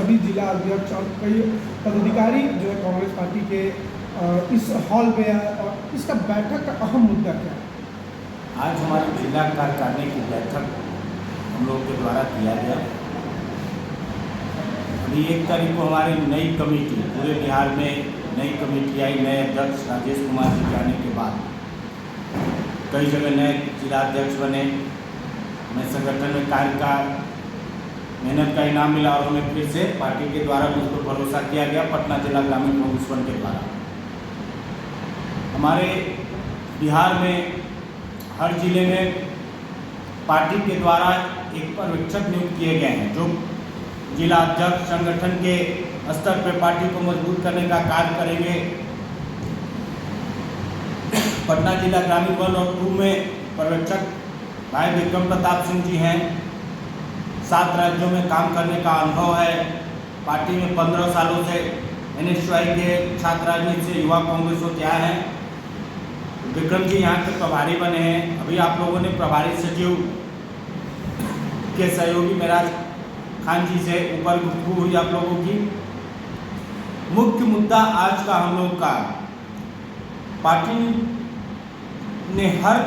सभी जिला अध्यक्ष और कई पदाधिकारी जो है कांग्रेस पार्टी के इस हॉल में आए और इसका बैठक का अहम मुद्दा क्या है? आज हमारे जिला कार्यकारिणी की बैठक हम लोग के द्वारा किया गया। अभी 1 तारीख को हमारी नई कमेटी, पूरे बिहार में नई कमेटी आई। नए अध्यक्ष राजेश कुमार जी के आने के बाद कई जगह नए जिला अध्यक्ष बने। मैं संगठन में कार्य का मेहनत का इनाम मिला और हमें फिर से पार्टी के द्वारा मुझ पर भरोसा किया गया पटना जिला ग्रामीण कांग्रेस फंड के द्वारा। हमारे बिहार में हर जिले में पार्टी के द्वारा एक पर्यवेक्षक नियुक्त किए गए हैं, जो जिला अध्यक्ष संगठन के स्तर पर पार्टी को मजबूत करने का कार्य करेंगे। पटना जिला ग्रामीण 1 और 2 में पर्यवेक्षक भाई विक्रम प्रताप सिंह जी हैं। 7 राज्यों में काम करने का अनुभव है। पार्टी में 15 सालों से NSY के छात्र राजनीति से युवा कांग्रेस होते आए हैं। विक्रम जी यहाँ के प्रभारी बने हैं। अभी आप लोगों ने प्रभारी सचिव के सहयोगी मेराज खान जी से ऊपर गुफ्तगू हुई आप लोगों की। मुख्य मुद्दा आज का हम लोग का, पार्टी ने हर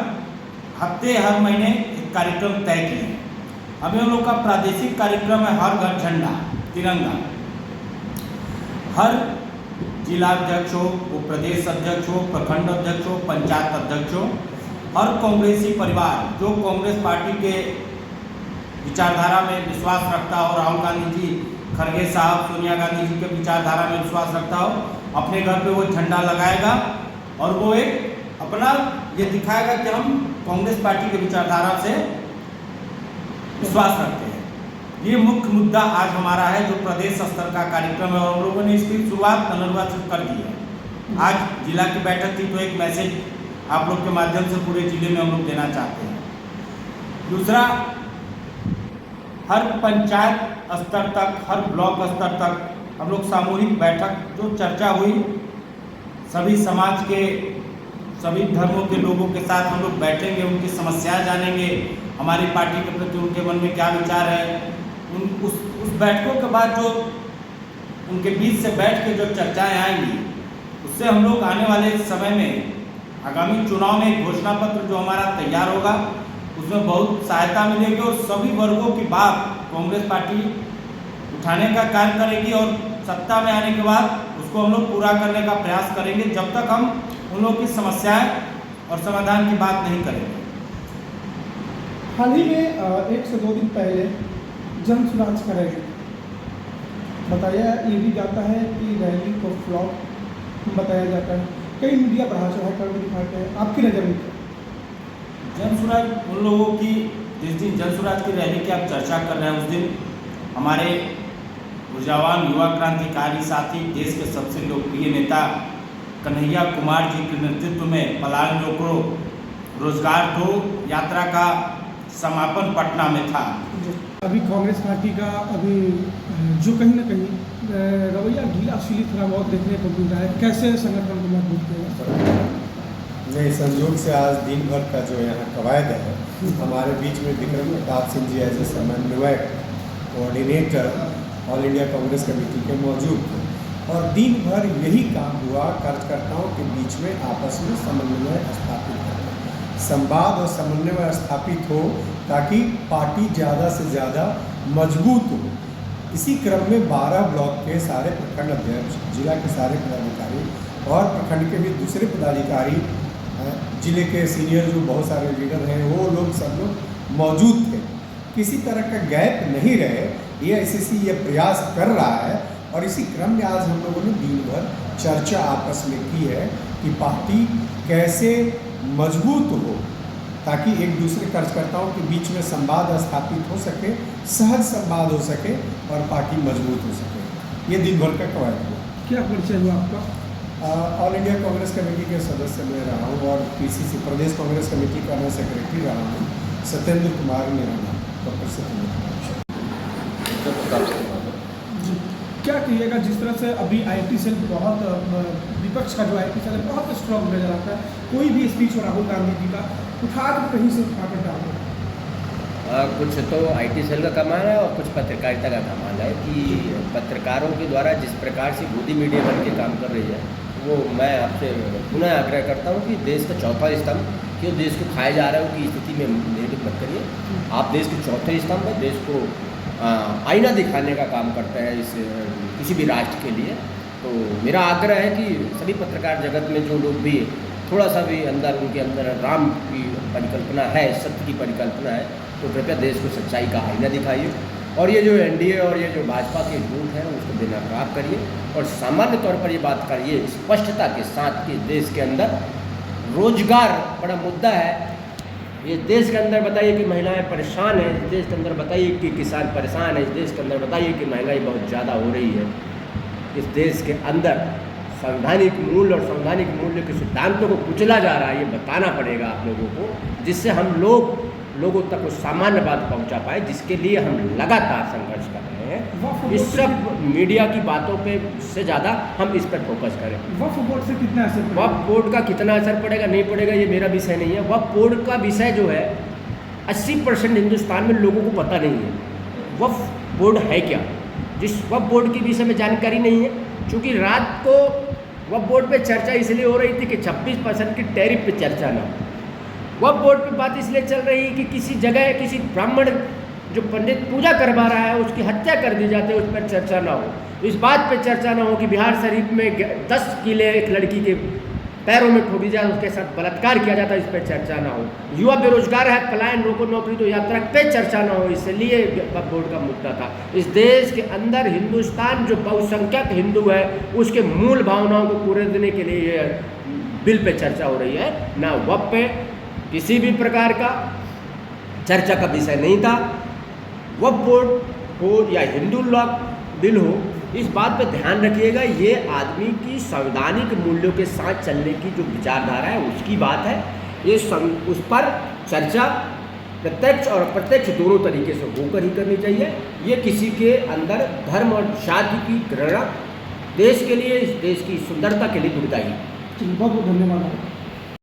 हफ्ते हर महीने एक कार्यक्रम तय किए। अभी हम लोग का प्रादेशिक कार्यक्रम है हर घर झंडा तिरंगा। हर जिला अध्यक्ष हो, वो प्रदेश अध्यक्ष हो, प्रखंड अध्यक्ष हो, पंचायत अध्यक्ष हो, हर कांग्रेसी परिवार जो कांग्रेस पार्टी के विचारधारा में विश्वास रखता हो, राहुल गांधी जी, खड़गे साहब, सोनिया गांधी जी के विचारधारा में विश्वास रखता हो, अपने घर पे वो झंडा लगाएगा और वो एक अपना ये दिखाएगा कि हम कांग्रेस पार्टी के विचारधारा से विश्वास रखते हैं। ये मुख्य मुद्दा आज हमारा है, जो प्रदेश स्तर का कार्यक्रम है और हम लोगों ने इसकी शुरुआत नलवा से कर दी है। आज जिला की बैठक थी, तो एक मैसेज आप लोग के माध्यम से पूरे जिले में हम लोग देना चाहते हैं। दूसरा, हर पंचायत स्तर तक, हर ब्लॉक स्तर तक हम लोग सामूहिक बैठक, जो चर्चा हुई, सभी समाज के सभी धर्मों के लोगों के साथ हम लोग बैठेंगे, उनकी समस्याएं जानेंगे, हमारी पार्टी के प्रति उनके मन में क्या विचार है। उस बैठकों के बाद जो उनके बीच से बैठ के जो चर्चाएं आएंगी, उससे हम लोग आने वाले समय में आगामी चुनाव में एक घोषणा पत्र जो हमारा तैयार होगा, उसमें बहुत सहायता मिलेगी और सभी वर्गों की बात कांग्रेस पार्टी उठाने का कार्य करेगी और सत्ता में आने के बाद उसको हम लोग पूरा करने का प्रयास करेंगे, जब तक हम उन लोगों की समस्याएं और समाधान की बात नहीं करेंगे। हाल ही में 1 से 2 दिन पहले जन सुराज का रैली बताया, ये भी जाता है कि रैली को फ्लॉप बताया जाता है। कई मीडिया बढ़ा चढ़ा कर दिखाते हैं, आपकी नज़र में क्या? जन सुराज उन लोगों की, जिस दिन जन सुराज की रैली की आप चर्चा कर रहे हैं, उस दिन हमारे ऊर्जावान युवा क्रांतिकारी साथी, देश के सबसे लोकप्रिय नेता कन्हैया कुमार जी के नेतृत्व में पलायन रोको रोजगार दो यात्रा का समापन पटना में था। अभी कांग्रेस पार्टी का अभी जो कहीं ना कहीं रवैया ढीलाशीली थोड़ा बहुत देखने को मिल रहा है, कैसे संगठन को मजबूत किया? नहीं, संयोग से आज दिन भर का जो यहाँ कवायद है, हमारे बीच में विक्रम प्रताप सिंह जी एज ए समन्वयक coordinator all India Congress committee के मौजूद थे और दिन भर यही काम हुआ, कार्यकर्ताओं के बीच में आपस में समन्वय स्थापित करना, संवाद और समन्वय स्थापित हो ताकि पार्टी ज़्यादा से ज़्यादा मजबूत हो। इसी क्रम में 12 ब्लॉक के सारे प्रखंड अध्यक्ष, जिला के सारे पदाधिकारी और प्रखंड के भी दूसरे पदाधिकारी, जिले के सीनियर जो बहुत सारे लीडर हैं, वो लोग सब लोग मौजूद थे। किसी तरह का गैप नहीं रहे, ये ACC ये प्रयास कर रहा है और इसी क्रम में आज हम लोगों ने दिन भर चर्चा आपस में की है कि पार्टी कैसे मजबूत हो ताकि एक दूसरे कार्यकर्ताओं के बीच में संवाद स्थापित हो सके, सहज संवाद हो सके और पार्टी मजबूत हो सके। ये दिन भर का कवायद हुआ। क्या परिचय हुआ आपका? ऑल इंडिया कांग्रेस कमेटी के सदस्य मैं रहा हूँ और PCC प्रदेश कांग्रेस कमेटी का मैं सेक्रेटरी रहा हूँ। सत्येंद्र कुमार मेरा नाम, डॉक्टर सत्येंद्र कुमार। क्या कहिएगा, जिस तरह से अभी IT सेल बहुत, विपक्ष का जो IT सेल है बहुत स्ट्रॉन्ग नजर आता है, कोई भी स्पीच हो राहुल गांधी जी का उठा कर कहीं से उठा कर डाल कुछ तो आईटी सेल का कमाल है और कुछ पत्रकारिता का कमाल है कि पत्रकारों के द्वारा जिस प्रकार से गोदी मीडिया बन के काम कर रही है, वो मैं आपसे पुनः आग्रह करता हूँ कि देश का चौथा स्तंभ, क्यों देश को खाए जा रहे हो की स्थिति में नेगेटिव मत करिए। आप देश के चौथे स्तंभ है, देश को आईना दिखाने का काम करते हैं इस किसी भी राष्ट्र के लिए। तो मेरा आग्रह है कि सभी पत्रकार जगत में जो लोग भी थोड़ा सा भी उनके अंदर राम की परिकल्पना है, सत्य की परिकल्पना है, तो कृपया देश को सच्चाई का आईना दिखाइए। और ये जो एनडीए और ये जो भाजपा के झूठ हैं उसको बेनकाब करिए और सामान्य तौर पर ये बात करिए स्पष्टता के साथ कि देश के अंदर रोजगार बड़ा मुद्दा है। ये देश के अंदर बताइए कि महिलाएं परेशान हैं, इस देश के अंदर बताइए कि किसान परेशान है, इस देश के अंदर बताइए कि महंगाई बहुत ज़्यादा हो रही है। इस देश के अंदर संवैधानिक मूल्य और संवैधानिक मूल्य के सिद्धांतों को कुचला जा रहा है, ये बताना पड़ेगा आप लोगों को, जिससे हम लोगों तक वो सामान्य बात पहुंचा पाए, जिसके लिए हम लगातार संघर्ष कर रहे हैं। इस सब मीडिया की बातों पे से ज़्यादा हम इस पर फोकस करें। वक्फ बोर्ड से कितना असर पड़ेगा? वक्फ बोर्ड का कितना असर पड़ेगा नहीं पड़ेगा ये मेरा विषय नहीं है। वक्फ बोर्ड का विषय जो है 80% हिंदुस्तान में लोगों को पता नहीं है वक्फ बोर्ड है क्या। जिस वक्फ बोर्ड के विषय में जानकारी नहीं है, क्योंकि रात को वक्फ बोर्ड पे चर्चा इसलिए हो रही थी कि 26% की टैरिफ पे चर्चा ना हो। वक्फ बोर्ड पे बात इसलिए चल रही है कि किसी जगह किसी ब्राह्मण जो पंडित पूजा करवा रहा है उसकी हत्या कर दी जाती है, उस पर चर्चा ना हो। इस बात पे चर्चा ना हो कि बिहार शरीफ में 10 किले एक लड़की के पैरों में ठोकी जाए, उसके साथ बलात्कार किया जाता है, इस पर चर्चा ना हो। युवा बेरोजगार है, पलायन, रोको नौकरी तो यात्रा पे चर्चा ना हो, इसलिए वक्फ बोर्ड का मुद्दा था। इस देश के अंदर हिंदुस्तान जो बहुसंख्यक हिंदू है उसके मूल भावनाओं को पूरे देने के लिए ये बिल पे चर्चा हो रही है, ना वक्फ पे किसी भी प्रकार का चर्चा का विषय नहीं था। वक्फ बोर्ड हो या हिंदू लॉ बिल हो, इस बात पे ध्यान रखिएगा, ये आदमी की संवैधानिक मूल्यों के साथ चलने की जो विचारधारा है उसकी बात है। ये उस पर चर्चा प्रत्यक्ष और अप्रत्यक्ष दोनों तरीके से होकर ही करनी चाहिए। ये किसी के अंदर धर्म और जाति की घृणा देश के लिए, इस देश की सुंदरता के लिए दुखदायी। बहुत बहुत धन्यवाद।